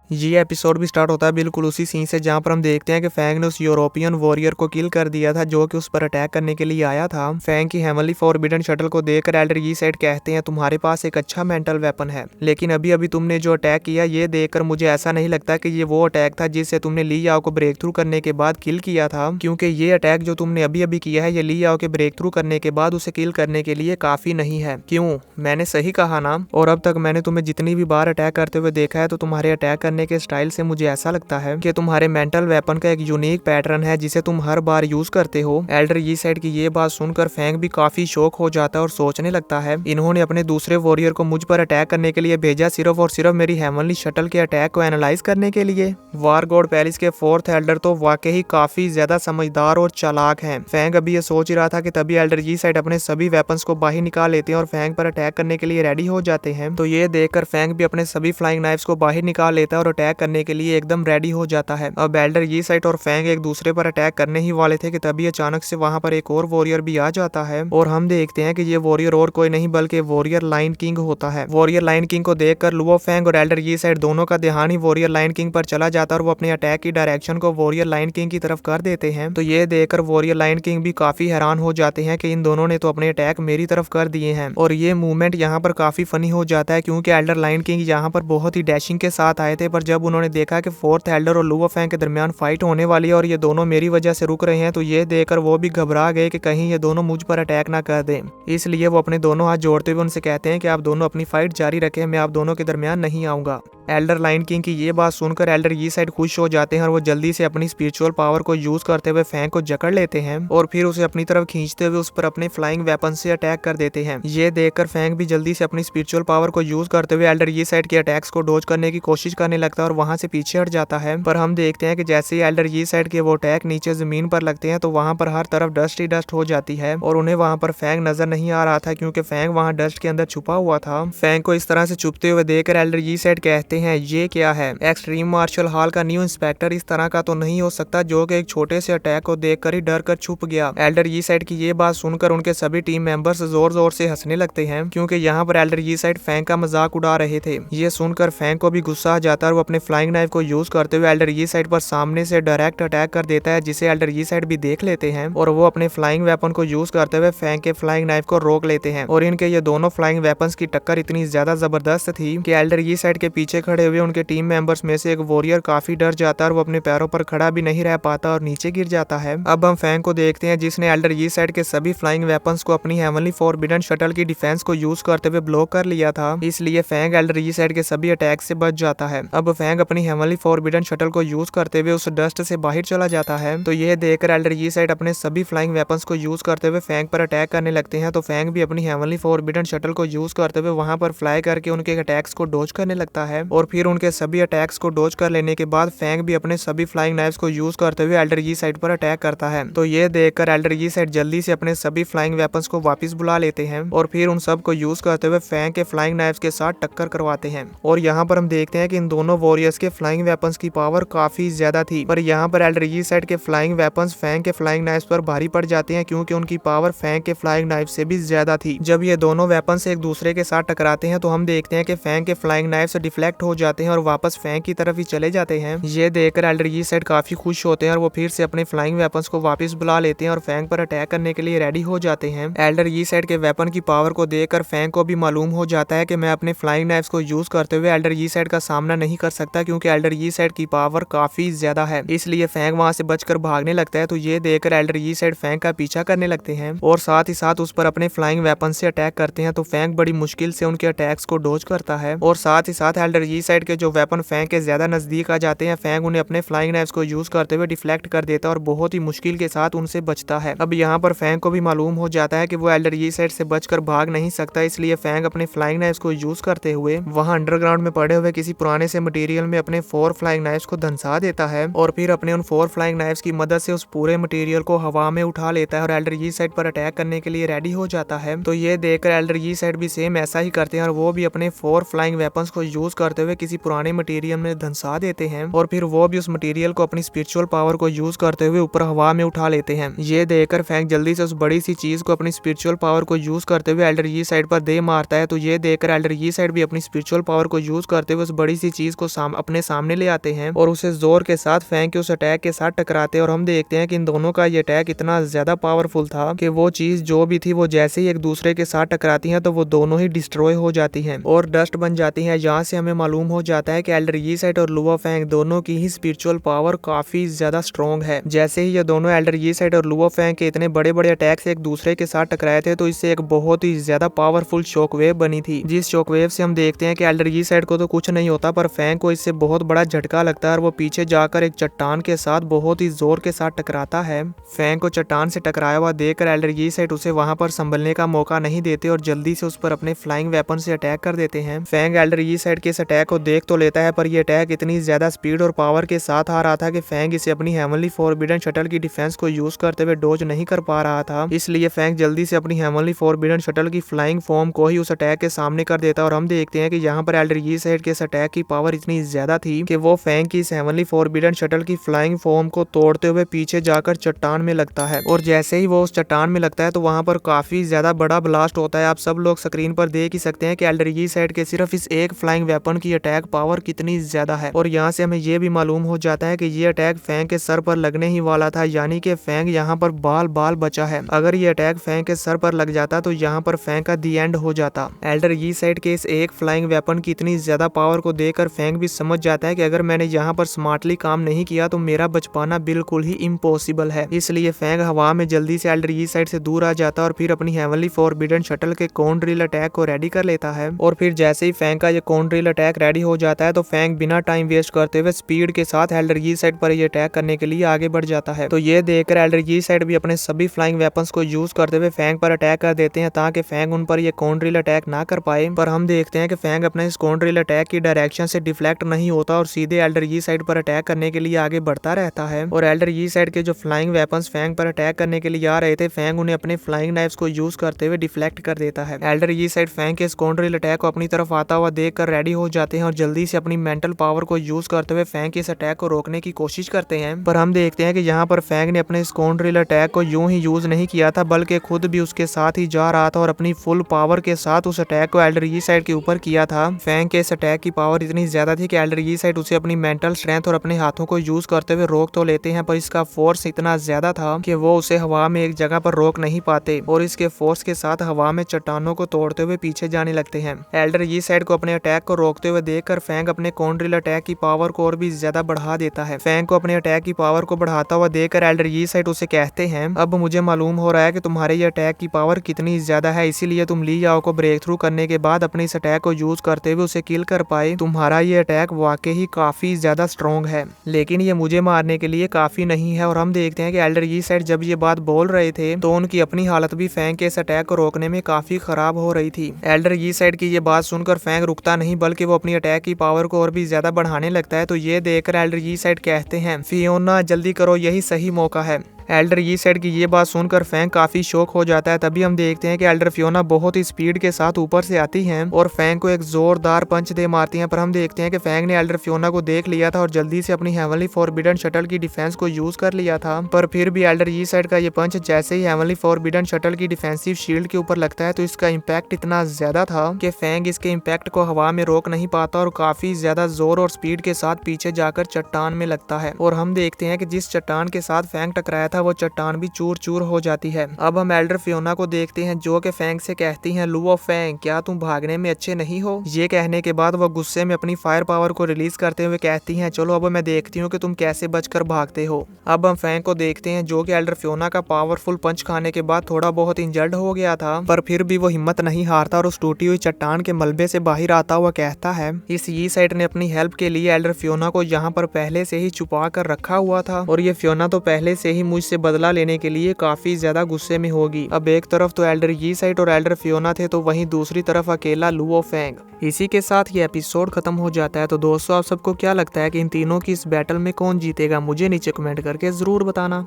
ये एपिसोड भी स्टार्ट होता है बिल्कुल उसी सीन से जहाँ पर हम देखते हैं कि फैंग ने उस यूरोपियन वॉरियर को किल कर दिया था जो कि उस पर अटैक करने के लिए आया था। फैंग की हेवनली फॉरबिडन शटल को देखकर एल्डर यी सेड कहते हैं तुम्हारे पास एक अच्छा मेंटल वेपन है, लेकिन अभी अभी तुमने जो अटैक किया ये देखकर मुझे ऐसा नहीं लगता कि ये वो अटैक था जिससे तुमने ली याओ को ब्रेक थ्रू करने के बाद किल किया था, क्योंकि ये अटैक जो तुमने अभी अभी किया है ये ली याओ के ब्रेक थ्रू करने के बाद उसे किल करने के लिए काफी नहीं है। क्यों, मैंने सही कहा ना? और अब तक मैंने तुम्हें जितनी भी बार अटैक करते हुए देखा है तो तुम्हारे अटैक करने के स्टाइल से मुझे ऐसा लगता है कि तुम्हारे मेंटल वेपन का एक यूनिक पैटर्न है जिसे तुम हर बार यूज करते हो। एल्डर यी सेड की ये बात सुनकर फैंग भी काफी शौक हो जाता है और सोचने लगता है इन्होंने अपने दूसरे वॉरियर को मुझ पर अटैक करने के लिए भेजा सिर्फ और सिर्फ मेरी हेवनली शटल के अटैक को एनालाइज करने के लिए। वार गॉड पैरिस के फोर्थ एल्डर तो वाकई काफी ज्यादा समझदार और चालाक है। फैंग अभी ये सोच ही रहा था कि तभी एल्डर यी सेड अपने सभी वेपन्स को बाहर निकाल लेते हैं और फैंग पर अटैक करने के लिए रेडी हो जाते हैं। तो ये देखकर फैंग भी अपने सभी फ्लाइंग नाइफ्स को बाहर निकाल लेता है और अटैक करने के लिए एकदम रेडी हो जाता है। अब एल्डर यी साइट और फैंग एक दूसरे पर अटैक करने ही वाले थे कि तभी अचानक से वहां पर एक और वॉरियर भी आ जाता है और हम देखते हैं कि ये वॉरियर और कोई नहीं बल्कि वॉरियर लाइन किंग होता है। वॉरियर लाइन किंग को देखकर लुओ फैंग और एल्डर यी साइट दोनों का ध्यान ही वॉरियर लाइन किंग पर चला जाता है और वो अपने अटैक की डायरेक्शन को वॉरियर लाइन किंग की तरफ कर देते हैं। तो ये देखकर वॉरियर लाइन किंग भी काफी हैरान हो जाते हैं कि इन दोनों ने तो अपने अटैक मेरी तरफ कर दिए हैं। और ये मूवमेंट यहाँ पर काफी फनी हो जाता है क्योंकि एल्डर लाइन किंग यहाँ पर बहुत ही डैशिंग के साथ आए थे, पर जब उन्होंने देखा कि फोर्थ एल्डर और लुओ फैंग के दरमियान फाइट होने वाली है और ये दोनों मेरी वजह से रुक रहे हैं तो ये देखकर वो भी घबरा गए कि कहीं ये दोनों मुझ पर अटैक ना कर दें। इसलिए वो अपने दोनों हाथ जोड़ते हुए उनसे कहते हैं कि आप दोनों अपनी फाइट जारी रखें, मैं आप दोनों के दरमियान नहीं आऊंगा। एल्डर लाइन किंग की ये बात सुनकर एल्डर यी साइड खुश हो जाते हैं और वो जल्दी से अपनी स्पिरिचुअल पावर को यूज करते हुए फैंग को जकड़ लेते हैं और फिर उसे अपनी तरफ खींचते हुए उस पर अपने फ्लाइंग वेपन से अटैक कर देते हैं। ये देखकर फैंग भी जल्दी से अपनी स्पिरिचुअल पावर को यूज करते हुए एल्डर यी साइड के अटैक्स को डोज करने की कोशिश करने लगता है और वहां से पीछे हट जाता है। पर हम देखते हैं कि जैसे ही एल्डर यी साइड के वो अटैक नीचे जमीन पर लगते हैं तो वहां पर हर तरफ डस्ट ही डस्ट हो जाती है और उन्हें वहां पर फैंग नजर नहीं आ रहा था क्योंकि फैंग वहां डस्ट के अंदर छुपा हुआ था। फैंग को इस तरह से छुपते हुए देखकर एल्डर यी साइड कहते हैं ये क्या है? एक्सट्रीम मार्शल हॉल का न्यू इंस्पेक्टर इस तरह का तो नहीं हो सकता जो कि एक छोटे से अटैक को देखकर ही डर कर छुप गया। एल्डर यी साइड की ये बात सुनकर उनके सभी टीम मेंबर्स जोर जोर से हंसने लगते हैं क्योंकि यहाँ पर एल्डर यी साइड फैंग का मजाक उड़ा रहे थे। ये सुनकर फैंग को भी गुस्सा आ जाता है और वो अपने फ्लाइंग नाइफ को यूज करते हुए एल्डर यी साइड पर सामने से डायरेक्ट अटैक कर देता है जिसे एल्डर यी साइड भी देख लेते हैं और वो अपने फ्लाइंग वेपन को यूज करते हुए फैंग के फ्लाइंग नाइफ को रोक लेते हैं। और इनके ये दोनों फ्लाइंग वेपन्स की टक्कर इतनी ज्यादा जबरदस्त थी कि एल्डर यी साइड के पीछे खड़े हुए उनके टीम मेंबर्स में से एक वॉरियर काफी डर जाता है और वो अपने पैरों पर खड़ा भी नहीं रह पाता और नीचे गिर जाता है। अब हम फैंग को देखते हैं जिसने एल्डर यी साइड के सभी फ्लाइंग वेपन्स को अपनी हेवनली फॉरबिडन शटल की डिफेंस को यूज करते हुए ब्लॉक कर लिया था, इसलिए फैंग एल्डर यी साइड के सभी अटैक से बच जाता है। अब फैंग अपनी हेवनली फॉरबिडन शटल को यूज करते हुए उस डस्ट से बाहर चला जाता है। तो यह देखकर एल्डर यी साइड अपने सभी फ्लाइंग वेपन्स को यूज करते हुए फैंग पर अटैक करने लगते हैं। तो फैंग भी अपनी हेवनली फॉरबिडन शटल को यूज करते हुए वहां पर फ्लाई करके उनके अटैक्स को डोज करने लगता है और फिर उनके सभी अटैक्स को डोज कर लेने के बाद फैंग भी अपने सभी फ्लाइंग नाइफ्स को यूज करते हुए एल्डर यी साइड पर अटैक करता है। तो ये देखकर एल्डर यी साइड जल्दी से अपने सभी फ्लाइंग वेपन्स को वापस बुला लेते हैं और फिर उन सब को यूज करते हुए फैंग के फ्लाइंग नाइफ्स के साथ टक्कर करवाते हैं। और यहाँ पर हम देखते हैं कि इन दोनों वॉरियर्स के फ्लाइंग वेपन्स की पावर काफी ज्यादा थी, पर यहाँ पर एल्डर यी साइड के फ्लाइंग वेपन्स फैंग के फ्लाइंग नाइफ्स पर भारी पड़ जाते हैं क्योंकि उनकी पावर फैंग के फ्लाइंग नाइफ से भी ज्यादा थी। जब ये दोनों वेपन्स एक दूसरे के साथ टकराते हैं तो हम देखते हैं कि फैंग के फ्लाइंग नाइफ से डिफ्लेक्ट हो जाते हैं और वापस फैंग की तरफ ही चले जाते हैं। ये देखकर एल्डर यी साइड काफी खुश होते हैं और वो फिर से अपने फ्लाइंग वेपन्स को वापस बुला लेते हैं और फैंग पर अटैक करने के लिए रेडी हो जाते हैं। एल्डर यी साइड के वेपन की पावर को देखकर फैंग को भी मालूम हो जाता है कि मैं अपने फ्लाइंग नाइफ्स को यूज करते हुए एल्डर यी साइड का सामना नहीं कर सकता क्योंकि एल्डर यी साइड की पावर काफी ज्यादा है, इसलिए फैंग वहां से बचकर भागने लगता है। तो ये देखकर एल्डर यी साइड फैंग का पीछा करने लगते हैं और साथ ही साथ उस पर अपने फ्लाइंग वेपन से अटैक करते हैं। तो फैंग बड़ी मुश्किल से उनके अटैक्स को डोज करता है और साथ ही साथ एल्डर यी साइड के जो वेपन फैंग के ज्यादा नजदीक आ जाते हैं फैंग उन्हें अपने फ्लाइंग नाइफ्स को यूज करते हुए डिफ्लेक्ट कर देता है और बहुत ही मुश्किल के साथ उनसे बचता है। अब यहाँ पर फैंग को भी मालूम हो जाता है कि वो एल्डर यी साइड से बचकर भाग नहीं सकता, इसलिए फैंग अपने फ्लाइंग नाइफ्स को यूज करते हुए वहां अंडरग्राउंड में पड़े हुए किसी पुराने से मटेरियल में अपने 4 फ्लाइंग नाइफ्स को धंसा देता है और फिर अपने उन 4 फ्लाइंग नाइफ्स की मदद से उस पूरे मटेरियल को हवा में उठा लेता है और एल्डर यी साइड पर अटैक करने के लिए रेडी हो जाता है। तो ये देखकर एल्डर यी साइड भी सेम ऐसा ही करते हैं और वो भी अपने 4 फ्लाइंग वेपन्स को यूज करते हुए किसी पुराने मटेरियल में धंसा देते हैं और फिर वो भी उस मटेरियल को अपनी स्पिरिचुअल पावर को यूज करते हुए ऊपर हवा में उठा लेते हैं। ये देखकर फैंग जल्दी से उस बड़ी सी चीज को अपनी स्पिरिचुअल पावर को यूज करते हुए एल्डर यी साइड पर दे मारता है। तो ये देखकर एल्डर यी साइड भी अपनी स्पिरिचुअल पावर को यूज करते हुए उस बड़ी सी चीज को अपने सामने ले आते हैं और उसे जोर के साथ फैंग के उस अटैक के साथ टकराते हैं। और हम देखते हैं कि इन दोनों का ये अटैक इतना ज्यादा पावरफुल था कि वो चीज जो भी थी वो जैसे ही एक दूसरे के साथ टकराती हैं तो वो दोनों ही डिस्ट्रॉय हो जाती हैं और डस्ट बन जाती हैं। यहाँ से हमें मालूम हो जाता है कि एल्डर यी साइड और लुओ फैंग दोनों की ही स्पिरिचुअल पावर काफी ज्यादा स्ट्रॉन्ग है। जैसे ही ये दोनों एल्डर यी साइड और लुओ फैंग के इतने बड़े बड़े अटैक से एक दूसरे के साथ टकराए थे तो इससे एक बहुत ही ज्यादा पावरफुल शॉकवेव बनी थी, जिस शॉकवेव से हम देखते हैं कि एल्डर यी साइड को तो कुछ नहीं होता पर फैंग को इससे बहुत बड़ा झटका लगता है और वो पीछे जाकर एक चट्टान के साथ बहुत ही जोर के साथ टकराता है। फैंग को चट्टान से टकराया हुआ देखकर एल्डर यी साइड उसे वहां पर संभलने का मौका नहीं देते और जल्दी से उस पर अपने फ्लाइंग वेपन से अटैक कर देते हैं। फैंग एल्डर यी साइड के इस अटैक को देख तो लेता है पर यह अटैक इतनी ज्यादा स्पीड और पावर के साथ आ रहा था कि फैंग इसे अपनी हेवनली फॉरबिडन शटल की डिफेंस को यूज करते हुए डोज नहीं कर पा रहा था। इसलिए फैंग जल्दी से अपनी हेवनली फॉरबिडन शटल की फ्लाइंग फॉर्म को ही उस अटैक के सामने कर देता है और हम देखते हैं कि यहाँ पर एल्डर यी साइड के इस अटैक की पावर इतनी ज्यादा थी कि वो फैंग की इस हेवनली फॉरबिडन शटल की फ्लाइंग फॉर्म को तोड़ते हुए पीछे जाकर चट्टान में लगता है और जैसे ही वो उस चट्टान में लगता है तो वहां पर काफी ज्यादा बड़ा ब्लास्ट होता है। आप सब लोग स्क्रीन पर देख ही सकते हैं कि एल्डर यी साइड के सिर्फ इस एक फ्लाइंग वेपन की अटैक पावर कितनी ज्यादा है और यहाँ से हमें ये भी मालूम हो जाता है कि ये अटैक फैंग के सर पर लगने ही वाला था, यानी कि फैंग यहाँ पर बाल बाल बचा है। अगर ये अटैक फैंग के सर पर लग जाता तो यहाँ पर फैंग का दी एंड हो जाता। एल्डर यी साइड के इस एक फ्लाइंग वेपन की इतनी ज्यादा पावर को देखकर फैंग भी समझ जाता है कि अगर मैंने यहाँ पर स्मार्टली काम नहीं किया तो मेरा बच पाना बिल्कुल ही इम्पॉसिबल है। इसलिए फैंग हवा में जल्दी से एल्डर यी साइड से दूर आ जाता और फिर अपनी हेवनली फॉरबिडन शटल के कॉन ड्रिल अटैक को रेडी कर लेता है और फिर जैसे ही फैंग का ये कॉन ड्रिल अटैक रेडी हो जाता है तो फैंग बिना टाइम वेस्ट करते हुए स्पीड के साथ एल्डर यी साइड पर ये अटैक करने के लिए आगे बढ़ जाता है। तो ये देखकर एल्डर यी साइड भी अपने सभी फ्लाइंग वेपन्स को यूज करते हुए फैंग पर अटैक कर देते हैं ताकि फैंग उन पर ये कॉन ड्रिल अटैक ना कर पाए। पर हम देखते हैं कि फैंग अपने इस कॉन ड्रिल अटैक की डायरेक्शन से डिफ्लेक्ट नहीं होता और सीधे एल्डर यी साइड पर अटैक करने के लिए आगे बढ़ता रहता है और एल्डर यी साइड के जो फ्लाइंग वेपन्स फैंग पर अटैक करने के लिए आ रहे थे फैंग उन्हें अपने फ्लाइंग नाइफ्स को यूज करते हुए डिफ्लेक्ट कर देता है। एल्डर यी साइड फैंग के इस कॉन ड्रिल अटैक को अपनी तरफ आता हुआ देखकर रेडी हो जाते हैं और जल्दी से अपनी मेंटल पावर को यूज करते हुए फैंग के इस अटैक को रोकने की कोशिश करते हैं। पर हम देखते हैं कि यहाँ पर फैंग ने अपने इस कॉन ड्रिल अटैक को यूं ही यूज नहीं किया था बल्कि खुद भी उसके साथ ही जा रहा था और अपनी फुल पावर के साथ उस अटैक को एल्डर यी साइड के ऊपर किया था। फैंग के इस अटैक की पावर इतनी ज्यादा थी कि एल्डर यी साइड उसे अपनी मेंटल स्ट्रेंथ और अपने हाथों को यूज करते हुए रोक तो लेते हैं पर इसका फोर्स इतना ज्यादा था कि वो उसे हवा में एक जगह पर रोक नहीं पाते और इसके फोर्स के साथ हवा में चट्टानों को तोड़ते हुए पीछे जाने लगते हैं। एल्डर यी साइड को अपने अटैक को रोकते हुए देखकर फैंग अपने कॉन ड्रिल अटैक की पावर को और भी ज्यादा बढ़ा देता है। फैंग को अपने अटैक की पावर को बढ़ाता हुआ देखकर एल्डर यी साइड उसे कहते हैं, अब मुझे मालूम हो रहा है कि तुम्हारे ये अटैक की पावर कितनी ज्यादा है, इसीलिए तुम ली याओ को ब्रेक थ्रू करने के बाद अपने इस अटैक को यूज करते हुए उसे किल कर पाए। तुम्हारा ये अटैक वाकई ही काफी ज्यादा स्ट्रॉन्ग है, लेकिन ये मुझे मारने के लिए काफी नहीं है। और हम देखते हैं कि एल्डर यी साइड जब ये बात बोल रहे थे तो उनकी अपनी हालत भी फैंग के इस अटैक को रोकने में काफी खराब हो रही थी। एल्डर यी साइड की ये बात सुनकर फैंग रुकता नहीं बल्कि वो अपनी अटैक की पावर को और भी ज्यादा बढ़ाने लगता है। तो ये देखकर एल्डर यी साइड कहते हैं, फियोना जल्दी करो, यही सही मौका है। एल्डर यी साइड की ये बात सुनकर फैंग काफी शौक हो जाता है। तभी हम देखते हैं कि एल्डर फियोना बहुत ही स्पीड के साथ ऊपर से आती हैं और फैंग को एक जोरदार पंच दे मारती हैं। पर हम देखते हैं कि फैंग ने एल्डर फियोना को देख लिया था और जल्दी से अपनी हेवनली फॉरबिडन शटल की डिफेंस को यूज कर लिया था। पर फिर भी एल्डर यी साइड का ये पंच जैसे ही हेवनली फॉरबिडन शटल की डिफेंसिव शील्ड के ऊपर लगता है तो इसका इम्पैक्ट इतना ज्यादा था कि फैंग इसके इम्पैक्ट को हवा में रोक नहीं पाता और काफी ज्यादा जोर और स्पीड के साथ पीछे जाकर चट्टान में लगता है। और हम देखते हैं कि जिस चट्टान के साथ फैंग टकराया था वो चट्टान भी चूर चूर हो जाती है। अब हम एल्डर फियोना को देखते हैं जो कि फैंग से कहती हैं, लुओ फैंग, क्या तुम भागने में अच्छे नहीं हो? ये कहने के बाद वो गुस्से में अपनी फायर पावर को रिलीज करते हुए कहती हैं, चलो अब मैं देखती हूँ कि तुम कैसे बचकर भागते हो। अब हम फैंग को देखते हैं जो कि एल्डर फियोना का पावरफुल पंच खाने के बाद थोड़ा बहुत इंजर्ड हो गया था, पर फिर भी वो हिम्मत नहीं हारता और उस टूटी हुई चट्टान के मलबे से बाहर आता हुआ कहता है, इस यी साइड ने अपनी हेल्प के लिए एल्डर फियोना को यहाँ पर पहले से ही छुपा कर रखा हुआ था और ये फियोना तो पहले से ही मुझसे बदला लेने के लिए काफी ज्यादा गुस्से में होगी। अब एक तरफ तो एल्डर यी साइड और एल्डर फियोना थे तो वहीं दूसरी तरफ अकेला लुओ फैंग। इसी के साथ ये एपिसोड खत्म हो जाता है। तो दोस्तों, आप सबको क्या लगता है कि इन तीनों की इस बैटल में कौन जीतेगा? मुझे नीचे कमेंट करके जरूर बताना।